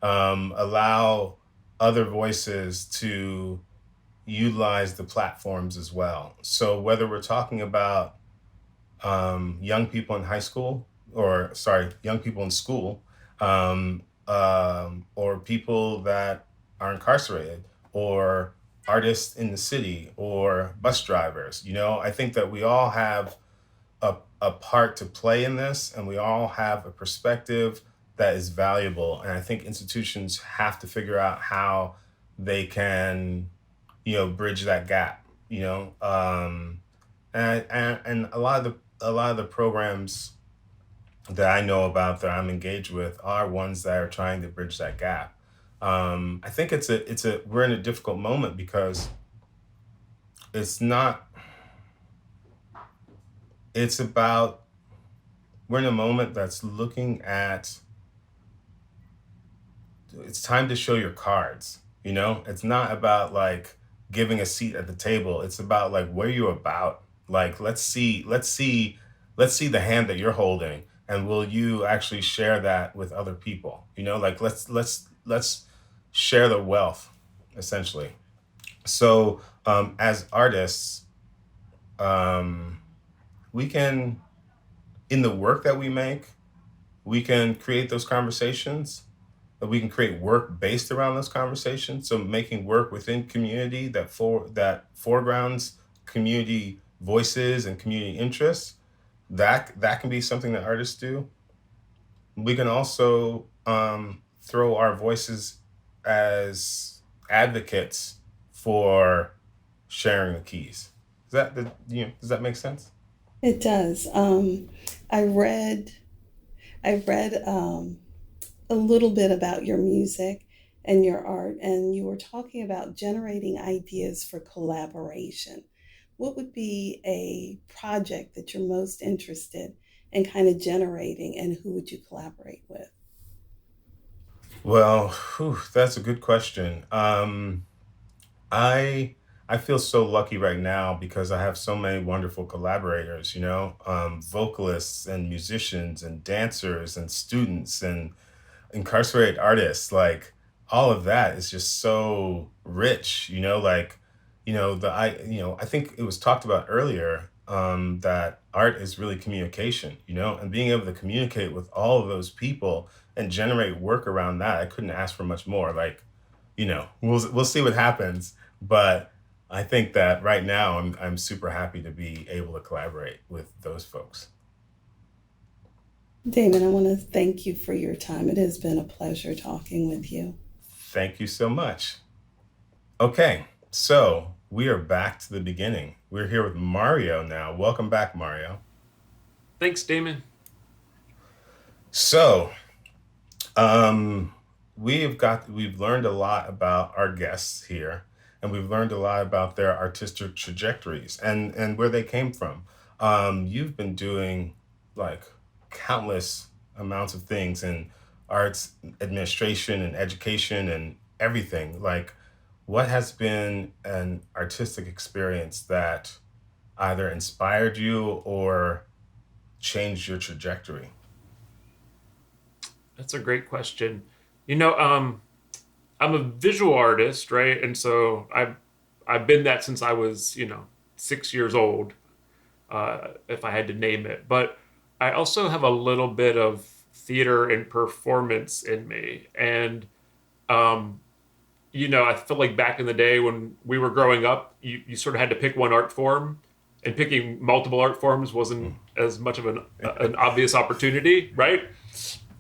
allow other voices to utilize the platforms as well. So whether we're talking about young people in high school, young people in school, or people that are incarcerated, or artists in the city, or bus drivers, I think that we all have a part to play in this, and we all have a perspective that is valuable. And I think institutions have to figure out how they can, bridge that gap, and a lot of the programs that I know about that I'm engaged with are ones that are trying to bridge that gap. I think we're in a difficult moment because it's not, it's about, we're in a moment that's looking at, it's time to show your cards, you know? It's not about like giving a seat at the table. It's about like, what are you about? Like, let's see the hand that you're holding, and will you actually share that with other people? You know, like let's share the wealth, essentially. So as artists, um, we can, in the work that we make, we can create those conversations. We can create work based around those conversations. So making work within community that foregrounds community voices and community interests. That can be something that artists do. We can also throw our voices as advocates for sharing the keys. Does that make sense? It does. I read a little bit about your music and your art, and you were talking about generating ideas for collaboration. What would be a project that you're most interested in kind of generating, and who would you collaborate with? Well, whew, that's a good question. I I feel so lucky right now because I have so many wonderful collaborators, you know, vocalists and musicians and dancers and students and incarcerated artists. Like all of that is just so rich, you know, like, I think it was talked about earlier, that art is really communication, you know, and being able to communicate with all of those people and generate work around that. I couldn't ask for much more. Like, we'll see what happens, but I think that right now I'm super happy to be able to collaborate with those folks. Damon, I want to thank you for your time. It has been a pleasure talking with you. Thank you so much. Okay, so we are back to the beginning. We're here with Mario now. Welcome back, Mario. Thanks, Damon. So, um, we've learned a lot about our guests here, and we've learned a lot about their artistic trajectories and where they came from. You've been doing like countless amounts of things in arts administration and education and everything. Like, what has been an artistic experience that either inspired you or changed your trajectory? That's a great question. I'm a visual artist, right? And so I've been that since I was, 6 years old, if I had to name it. But I also have a little bit of theater and performance in me. And um, I feel like back in the day when we were growing up, you sort of had to pick one art form, and picking multiple art forms wasn't as much of an obvious opportunity, right?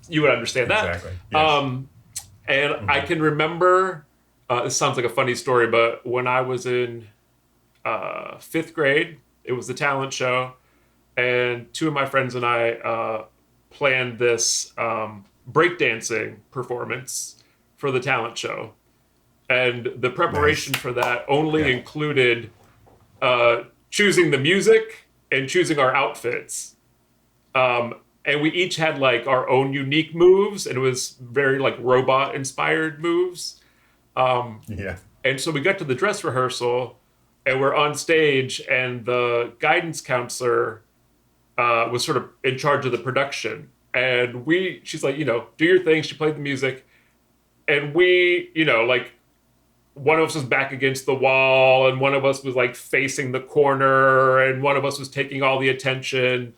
You would understand that. Exactly. Yes. And I Hmm. can remember, this sounds like a funny story, but when I was in fifth grade, it was the talent show, and two of my friends and I planned this breakdancing performance for the talent show. And the preparation Nice. for that only Yeah. included choosing the music and choosing our outfits. And we each had like our own unique moves, and it was very like robot inspired moves. Um, Yeah. and so we got to the dress rehearsal, and we're on stage, and the guidance counselor was sort of in charge of the production. And she's like, do your thing. She played the music, and we, like one of us was back against the wall, and one of us was like facing the corner, and one of us was taking all the attention.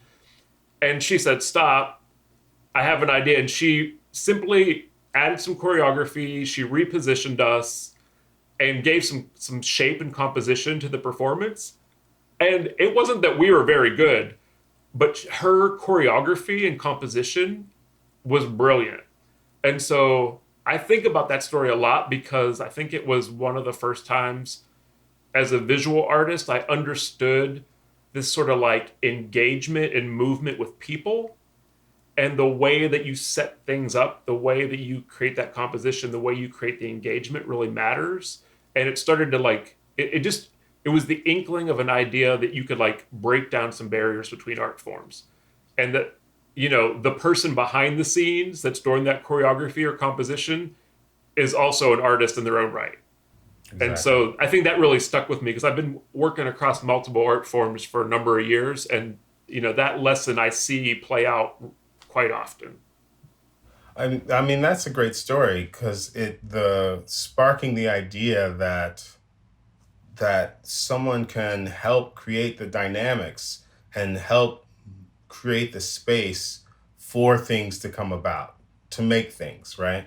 And she said, "Stop, I have an idea." And she simply added some choreography. She repositioned us and gave some shape and composition to the performance. And it wasn't that we were very good, but her choreography and composition was brilliant. And so I think about that story a lot because I think it was one of the first times as a visual artist I understood this sort of like engagement and movement with people, and the way that you set things up, the way that you create that composition, the way you create the engagement really matters. And it started to like it just it was the inkling of an idea that you could like break down some barriers between art forms, and that, you know, the person behind the scenes that's doing that choreography or composition is also an artist in their own right. Exactly. And so I think that really stuck with me because I've been working across multiple art forms for a number of years, and you know, that lesson I see play out quite often. I mean, that's a great story because the sparking the idea that someone can help create the dynamics and help create the space for things to come about, to make things, right?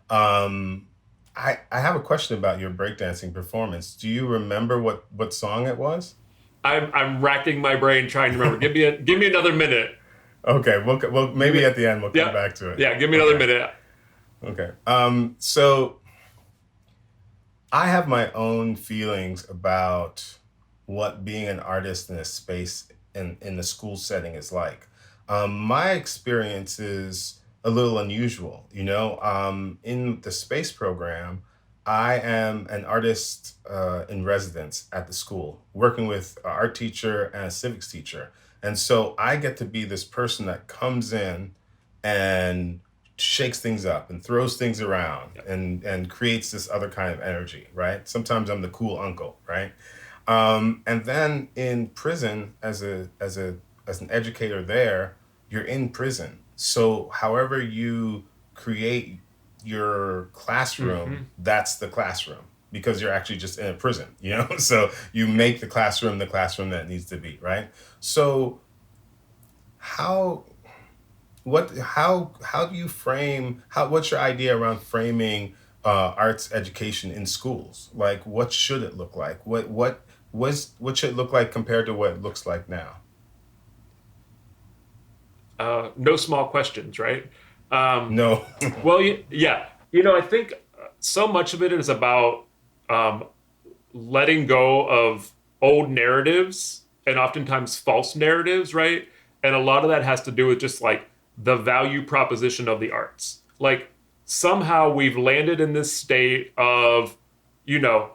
I have a question about your breakdancing performance. Do you remember what song it was? I'm racking my brain trying to remember. Give me another minute. Okay, well maybe at the end we'll come Yeah. back to it. Yeah, give me another Okay. minute. Okay. So I have my own feelings about what being an artist in a space in the school setting is like. My experience is a little unusual. You know, in the space program, I am an artist in residence at the school, working with an art teacher and a civics teacher. And so I get to be this person that comes in and shakes things up and throws things around and creates this other kind of energy, right? Sometimes I'm the cool uncle, right? And then in prison, as an educator there, you're in prison. So however you create your classroom, that's the classroom because you're actually just in a prison, you know? So you make the classroom that it needs to be, right? So how do you frame what's your idea around framing arts education in schools? Like, what should it look like? What should it look like compared to what it looks like now? No small questions, right? No. Well, yeah. You know, I think so much of it is about letting go of old narratives and oftentimes false narratives, right? And a lot of that has to do with just like the value proposition of the arts. Like somehow we've landed in this state of, you know,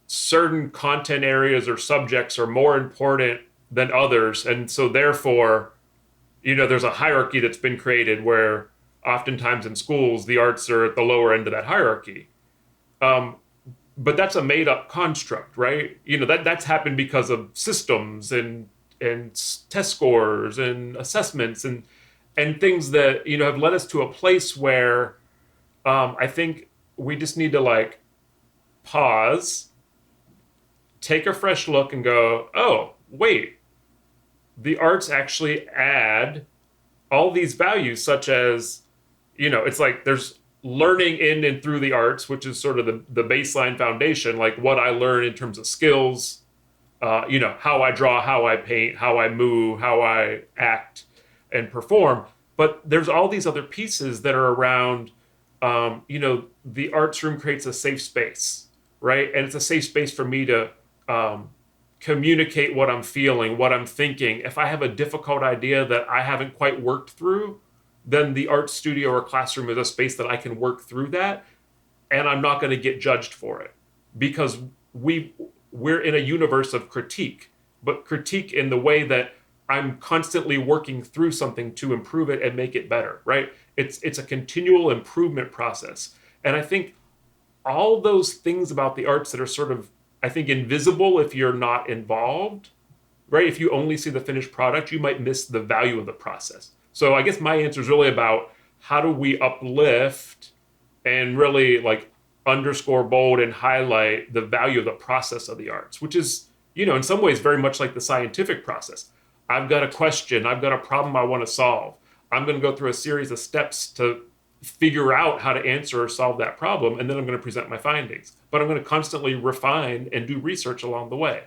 certain content areas or subjects are more important than others. And so therefore, you know, there's a hierarchy that's been created where oftentimes in schools, the arts are at the lower end of that hierarchy. But that's a made up construct, right? You know, that's happened because of systems and test scores and assessments and things that, you know, have led us to a place where I think we just need to like pause, take a fresh look and go, oh, wait, the arts actually add all these values, such as, you know, it's like there's learning in and through the arts, which is sort of the baseline foundation, like what I learn in terms of skills, you know, how I draw, how I paint, how I move, how I act and perform. But there's all these other pieces that are around, you know, the arts room creates a safe space, right? And it's a safe space for me to communicate what I'm feeling, what I'm thinking. If I have a difficult idea that I haven't quite worked through, then the art studio or classroom is a space that I can work through that, and I'm not going to get judged for it because we're in a universe of critique, but critique in the way that I'm constantly working through something to improve it and make it better, right? It's a continual improvement process. And I think all those things about the arts that are sort of, I think, invisible if you're not involved, right? If you only see the finished product, you might miss the value of the process. So I guess my answer is really about how do we uplift and really like underscore, bold, and highlight the value of the process of the arts, which is, you know, in some ways very much like the scientific process. I've got a question, I've got a problem I want to solve. I'm going to go through a series of steps to figure out how to answer or solve that problem, and then I'm going to present my findings. But I'm going to constantly refine and do research along the way.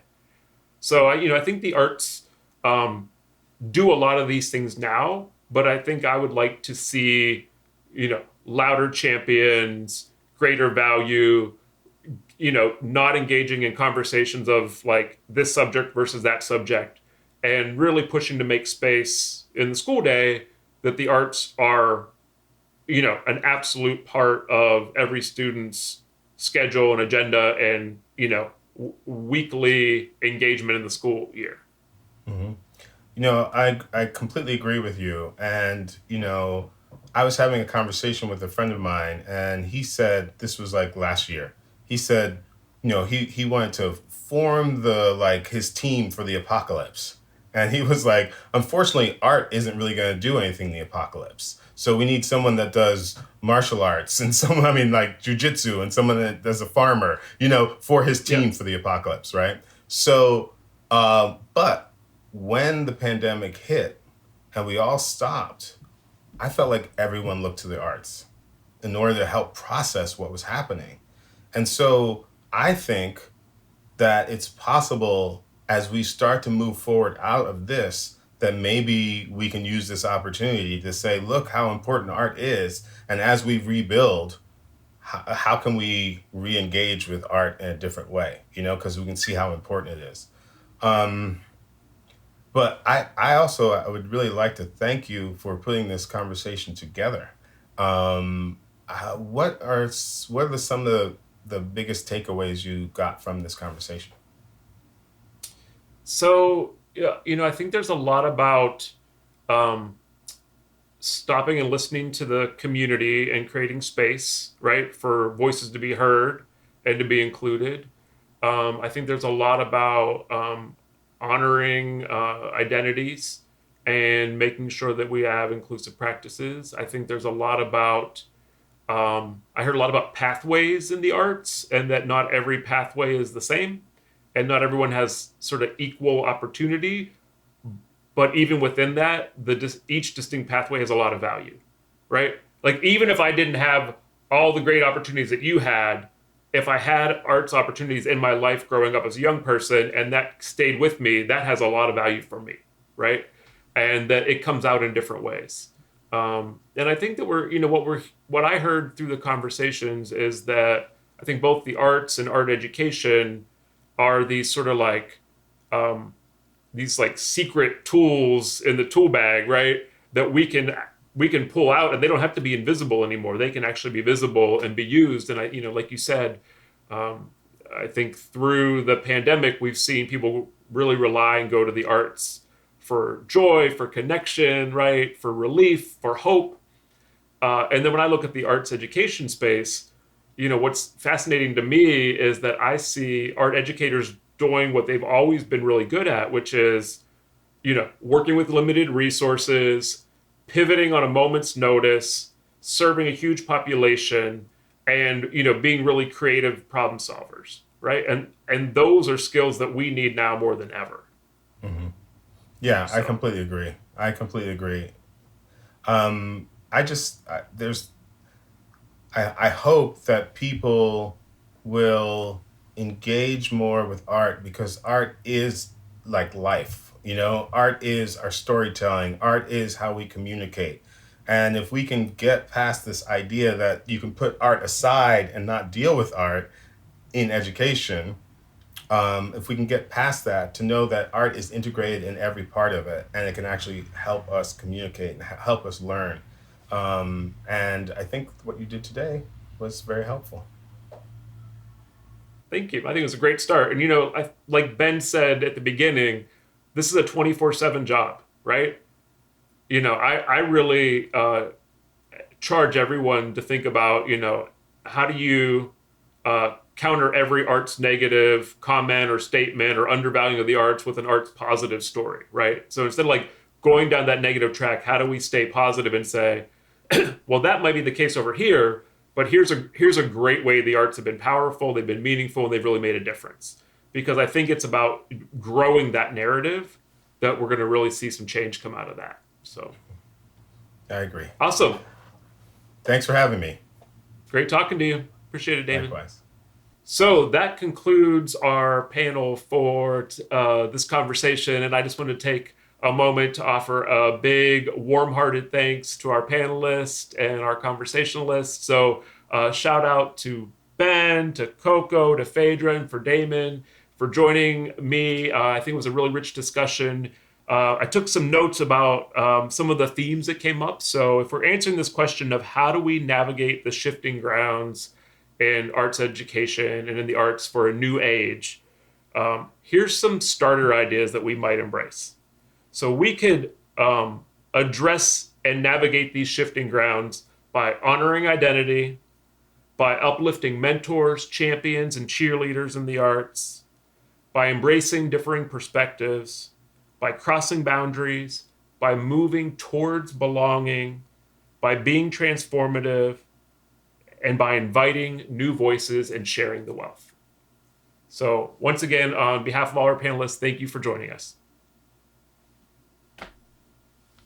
So, I think the arts do a lot of these things now, but I think I would like to see, you know, louder champions, greater value, you know, not engaging in conversations of like this subject versus that subject, and really pushing to make space in the school day that the arts are, you know, an absolute part of every student's schedule and agenda, and, you know, weekly engagement in the school year. Mm-hmm. I completely agree with you. And, I was having a conversation with a friend of mine, and he said, this was like last year. He said, he wanted to form his team for the apocalypse. And he was like, unfortunately, art isn't really going to do anything in the apocalypse. So we need someone that does martial arts and like jujitsu, and someone that does a farmer, for his team for the apocalypse, right? So, but when the pandemic hit and we all stopped, I felt like everyone looked to the arts in order to help process what was happening. And so I think that it's possible, as we start to move forward out of this, that maybe we can use this opportunity to say, look how important art is. And as we rebuild, how can we re-engage with art in a different way? Because we can see how important it is. But I would really like to thank you for putting this conversation together. What are some of the biggest takeaways you got from this conversation? So, I think there's a lot about stopping and listening to the community and creating space, right, for voices to be heard and to be included. I think there's a lot about honoring identities and making sure that we have inclusive practices. I think there's a lot about, I heard a lot about pathways in the arts, and that not every pathway is the same, and not everyone has sort of equal opportunity. But even within that, each distinct pathway has a lot of value, right? Like, even if I didn't have all the great opportunities that you had, if I had arts opportunities in my life growing up as a young person, and that stayed with me, that has a lot of value for me, right? And that it comes out in different ways. And I think that what I heard through the conversations is that I think both the arts and art education are these sort of these secret tools in the tool bag, right? That we can pull out, and they don't have to be invisible anymore. They can actually be visible and be used. And like you said, I think through the pandemic, we've seen people really rely and go to the arts for joy, for connection, right? For relief, for hope. And then when I look at the arts education space, what's fascinating to me is that I see art educators doing what they've always been really good at, which is, working with limited resources, pivoting on a moment's notice, serving a huge population, and being really creative problem solvers, right? And those are skills that we need now more than ever. Mm-hmm. Yeah, so. I completely agree. I hope that people will engage more with art, because art is like life. Art is our storytelling. Art is how we communicate. And if we can get past this idea that you can put art aside and not deal with art in education, if we can get past that, to know that art is integrated in every part of it, and it can actually help us communicate and help us learn. And I think what you did today was very helpful. Thank you. I think it was a great start. And, like Ben said at the beginning, this is a 24/7 job, right? I really charge everyone to think about, how do you counter every arts negative comment or statement or undervaluing of the arts with an arts positive story, right? So instead of going down that negative track, how do we stay positive and say, well, that might be the case over here, but here's a great way the arts have been powerful, they've been meaningful, and they've really made a difference. Because I think it's about growing that narrative that we're going to really see some change come out of that. So I agree. Awesome. Thanks for having me. Great talking to you. Appreciate it, Damon. Likewise. So that concludes our panel for this conversation. And I just want to take a moment to offer a big, warm-hearted thanks to our panelists and our conversationalists. So shout out to Ben, to Coco, to Phaedra, and for Damon for joining me. I think it was a really rich discussion. I took some notes about some of the themes that came up. So if we're answering this question of how do we navigate the shifting grounds in arts education and in the arts for a new age, here's some starter ideas that we might embrace. So we could address and navigate these shifting grounds by honoring identity, by uplifting mentors, champions, and cheerleaders in the arts, by embracing differing perspectives, by crossing boundaries, by moving towards belonging, by being transformative, and by inviting new voices and sharing the wealth. So once again, on behalf of all our panelists, thank you for joining us.